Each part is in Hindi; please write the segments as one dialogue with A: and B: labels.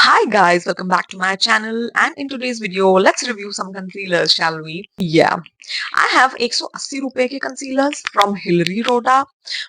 A: Hi guys, welcome back to my channel and in today's video let's review some concealers, shall we? Yeah, I have 180 रुपए के concealers from Hillary Rhoda,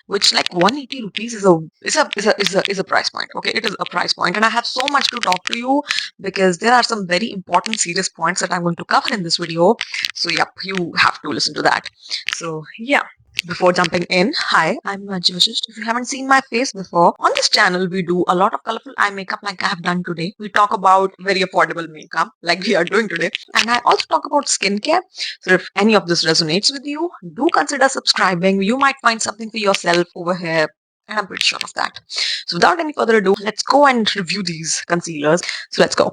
A: which like 180 rupees is a price point. Okay, it is a price point, and I have so much to talk to you because there are some very important serious points that I'm going to cover in this video. So yep, you have to listen to that. So yeah. Before jumping in, hi, I'm Manju Vashisht. If you haven't seen my face before, on this channel we do a lot of colorful eye makeup like I have done today. We talk about very affordable makeup like we are doing today. And I also talk about skincare. So if any of this resonates with you, do consider subscribing. You might find something for yourself over here. And I'm pretty sure of that. So without any further ado, let's go and review these concealers. So let's go.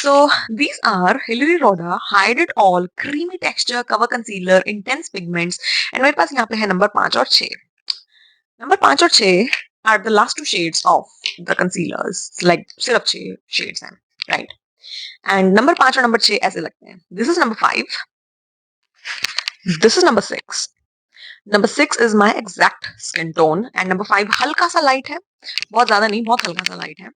A: So these are Hillary Rhoda Hide It All Creamy Texture Cover Concealer Intense Pigments, and मेरे पास यहाँ पे है नंबर 5 और 6. नंबर 5 और 6 are the last two shades of the concealers. Like सिर्फ 6 shades हैं, right? And नंबर 5 और नंबर 6 ऐसे लगते हैं. This is number 5. This is number 6. Number 6 is my exact skin tone, and number 5 हल्का सा light है, बहुत ज़्यादा नहीं, बहुत हल्का सा light है.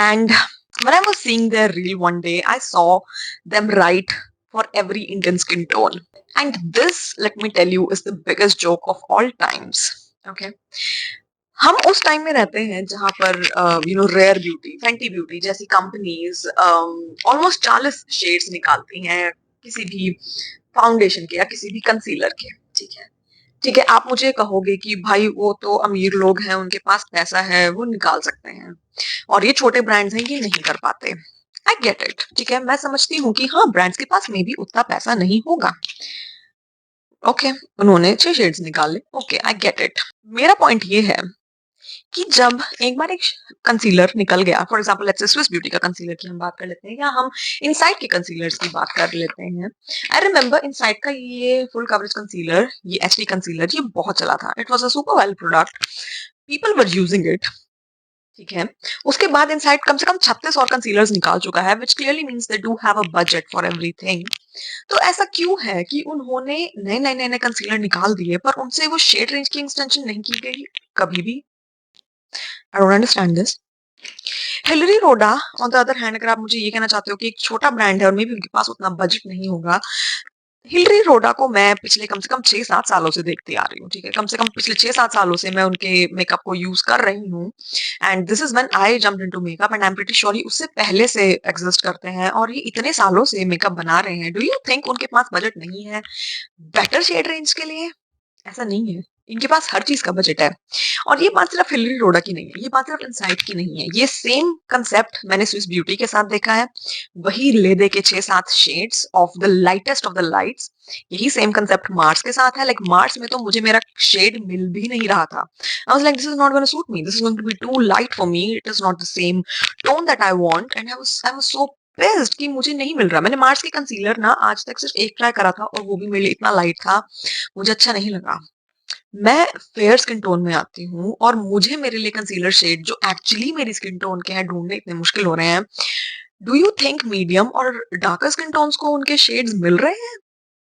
A: And when I was seeing their reel one day, I saw them write for every Indian skin tone. And this, let me tell you, is the biggest joke of all times. Okay. हम उस टाइम में रहते हैं जहां पर रेयर ब्यूटी, फेंटी ब्यूटी जैसी कंपनीज ऑलमोस्ट 40 शेड्स निकालती हैं किसी भी फाउंडेशन के या किसी भी कंसीलर के. ठीक है, आप मुझे कहोगे कि भाई वो तो अमीर लोग हैं, उनके पास पैसा है, वो निकाल सकते हैं, और ये छोटे ब्रांड्स हैं, ये नहीं कर पाते. I get it. ठीक है, मैं समझती हूँ कि हाँ, ब्रांड्स के पास मे भी उतना पैसा नहीं होगा. ओके, उन्होंने 6 शेड्स निकाले. Okay, I get it. मेरा पॉइंट ये है कि जब एक बार एक कंसीलर निकल गया, for example let's say Swiss beauty का कंसीलर की हम बात कर लेते हैं, या हम इनसाइड के कंसीलर्स की बात कर लेते हैं. आई रिमेम्बर इनसाइड का ये फुल कवरेज कंसीलर, ये एचडी कंसीलर, ये बहुत चला था. It was a super well product, people were using it. ठीक है, उसके बाद इनसाइड कम से कम 36 और कंसीलर्स निकाल चुका है, विच clearly means they do have a budget for everything. तो ऐसा क्यों है कि उन्होंने नए कंसीलर निकाल दिए पर उनसे वो शेड रेंज की एक्सटेंशन नहीं की गई कभी भी? I don't understand this. Hillary Rodan on the other hand, अगर आप मुझे ये कहना चाहते हो कि एक छोटा ब्रांड है और मे भी उनके पास उतना बजट नहीं होगा, हिलरी रोडा को मैं पिछले कम से कम 6-7 सालों से देखती आ रही हूँ. ठीक है, कम से कम पिछले 6-7 सालों से मैं उनके मेकअप को यूज कर रही हूँ. And this is when I jumped into makeup, and I am pretty sure ये उससे पहले से एग्जिस्ट करते हैं और ये इतने सालों से मेकअप बना रहे हैं. डू यू थिंक उनके पास बजट नहीं है बेटर शेड रेंज के लिए? ऐसा नहीं है, इनके पास हर चीज का बजट है. और ये बात सिर्फ हिलरी रोडा की नहीं है, ये बात सिर्फ इनसाइड की नहीं है. ये सेम कंसेप्ट मैंने स्विस ब्यूटी के साथ देखा है. वही ले दे के 6-7 shades of the lightest of the lights. यही सेम कंसेप्ट मार्स के साथ है. लाइक मार्स में तो मुझे मेरा शेड मिल भी नहीं रहा था. I was like this is not gonna suit me, this is going to be too light for me, it is not the same tone that I want. And I was so pissed कि मुझे नहीं मिल रहा. मैंने मार्स के कंसीलर ना आज तक सिर्फ एक ट्राई करा था, और वो भी मेरे लिए इतना लाइट था, मुझे अच्छा नहीं लगा. मैं फेयर स्किन टोन में आती हूँ और मुझे मेरे लिए कंसीलर शेड जो एक्चुअली मेरी स्किन टोन के हैं ढूंढने इतने मुश्किल हो रहे हैं. डू यू थिंक मीडियम और डार्कर स्किन टोन्स को उनके शेड्स मिल रहे हैं?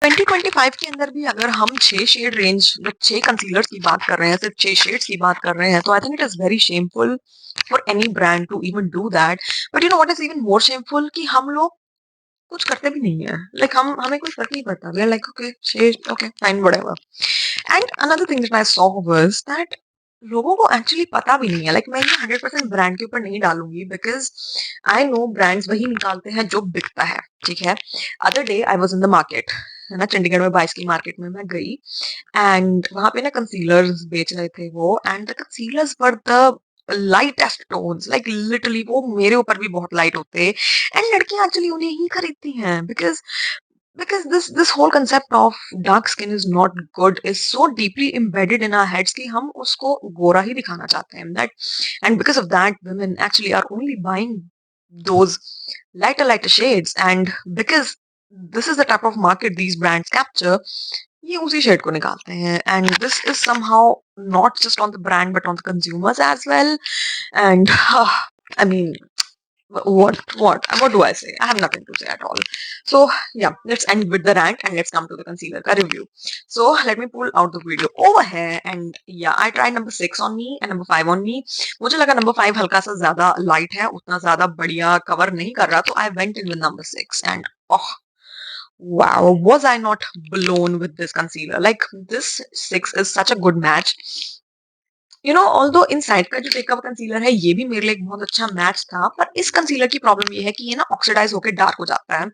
A: 2025 के अंदर भी अगर हम 6 शेड रेंज, 6 कंसीलर्स की बात कर रहे हैं, सिर्फ 6 शेड्स की बात कर रहे हैं, तो I think it is very shameful for any brand to even do that. But you know what is even more shameful, कि हम लोग कुछ करते भी नहीं है. लाइक हमें कोई फर्क नहीं पड़ता. We are like okay shade, okay fine, whatever. And another thing that I saw was that लोगों को एक्चुअली पता भी नहीं है. लाइक मैं ये 100% ब्रांड के ऊपर नहीं डालूंगी, बिकॉज आई नो ब्रांड्स वही निकालते हैं जो बिकता है. ठीक है, other day I was in the market, है ना, चंडीगढ़ में 22 की मार्केट में मैं गई, एंड वहां पे ना कंसीलर्स बेच रहे थे वो, and the concealers were the lightest tones. Like literally वो मेरे ऊपर भी बहुत लाइट होते, एंड लड़कियां एक्चुअली उन्हें ही खरीदती हैं, because this whole concept of dark skin is not good is so deeply embedded in our heads कि हम उसको गोरा ही दिखाना चाहते हैं. That, and because of that women actually are only buying those lighter shades, and because this is the type of market these brands capture, ये उसी शेड को निकालते हैं. And this is somehow not just on the brand but on the consumers as well. And I mean, What do I say? I have nothing to say at all. So yeah, let's end with the rant and let's come to the concealer ka review. So let me pull out the video over here and yeah, I tried number 6 on me and number 5 on me. मुझे लगा number 5 हल्का सा ज्यादा light है, उतना ज्यादा बढ़िया cover नहीं कर रहा, तो I went in with number 6 and oh wow, was I not blown with this concealer? Like this 6 is such a good match. Although inside का जो टेकअप कंसीलर है ये भी मेरे लिए एक बहुत अच्छा मैच था, पर इस कंसीलर की प्रॉब्लम ये है कि ये ना ऑक्सीडाइज होकर डार्क हो जाता है.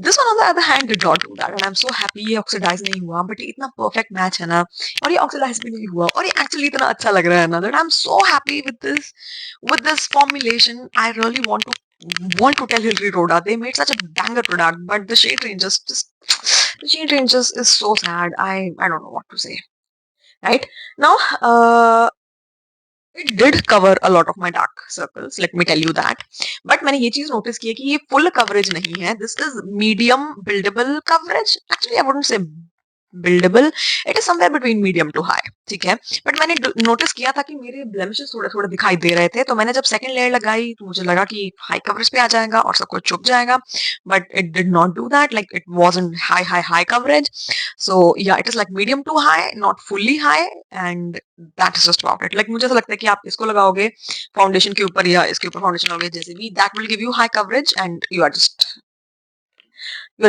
A: This one on the other hand did not do that and I am so happy ये ऑक्सीडाइज नहीं हुआ, बट ये इतना परफेक्ट मैच है ना, और ये ऑक्सीडाइज भी नहीं हुआ, और ये एक्चुअली इतना अच्छा लग रहा है ना, that I am so happy with this formulation. I really want to tell Hillary Rhoda they made such a banger product, but the shade ranges the shade ranges is so sad. I don't know what to say. Right now, it did cover a lot of my dark circles, let me tell you that. But मैंने ये चीज नोटिस की है कि ये full coverage नहीं है. This is medium buildable coverage. Actually, I wouldn't say buildable. It is somewhere between medium to high. ठीक है, बट मैंने नोटिस किया था कि मेरे ब्लेमिशेस थोड़े थोड़े दिखाई दे रहे थे, तो मैंने जब सेकंड लेयर लगाई तो मुझे लगा कि हाई कवरेज पे आ जाएगा और सब कुछ छुप जाएगा, but it did not do that. Like it wasn't high coverage. So yeah it is like medium to high, not fully high, and that is just about it. Like मुझे ऐसा लगता है कि आप इसको लगाओगे फाउंडेशन के ऊपर या इसके ऊपर फाउंडेशन लगाओगे जैसे भी, that will give you high coverage and you are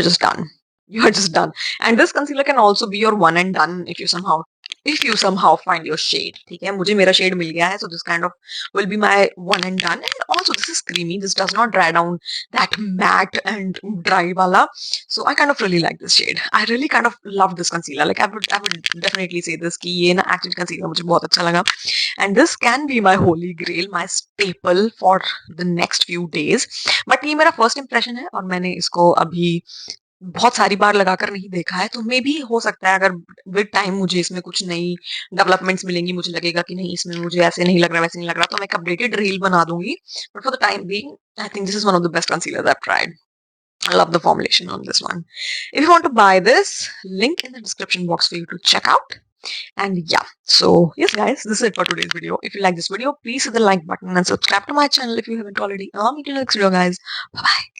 A: just done. You are just done. And this concealer can also be your one and done if you somehow find your shade. ठीक है, मुझे मेरा shade मिल गया है, so this kind of will be my one and done. And also this is creamy. This does not dry down that matte and dry wala. So I kind of really like this shade. I really kind of love this concealer. Like I would definitely say this कि ये ना actually concealer मुझे बहुत अच्छा लगा. And this can be my holy grail, my staple for the next few days. But ये मेरा first impression है और मैंने इसको अभी बहुत सारी बार लगाकर नहीं देखा है, तो मे बी हो सकता है अगर विद टाइम मुझे इसमें कुछ नई डेवलपमेंट्स मिलेंगी, मुझे लगेगा कि नहीं इसमें मुझे ऐसे नहीं लग रहा वैसे नहीं लग रहा, तो मैं एक अपडेटेड रील बना दूंगी. But for the time being I think this is one of the best concealers I have tried. I love the formulation on this one. If you want to buy this, link in the description box for you to check out. And yeah, so yes guys, this is it for today's video. If you like this video, please hit the like button and subscribe to my channel if you haven't already. I'll meet you in the next video guys. Bye bye.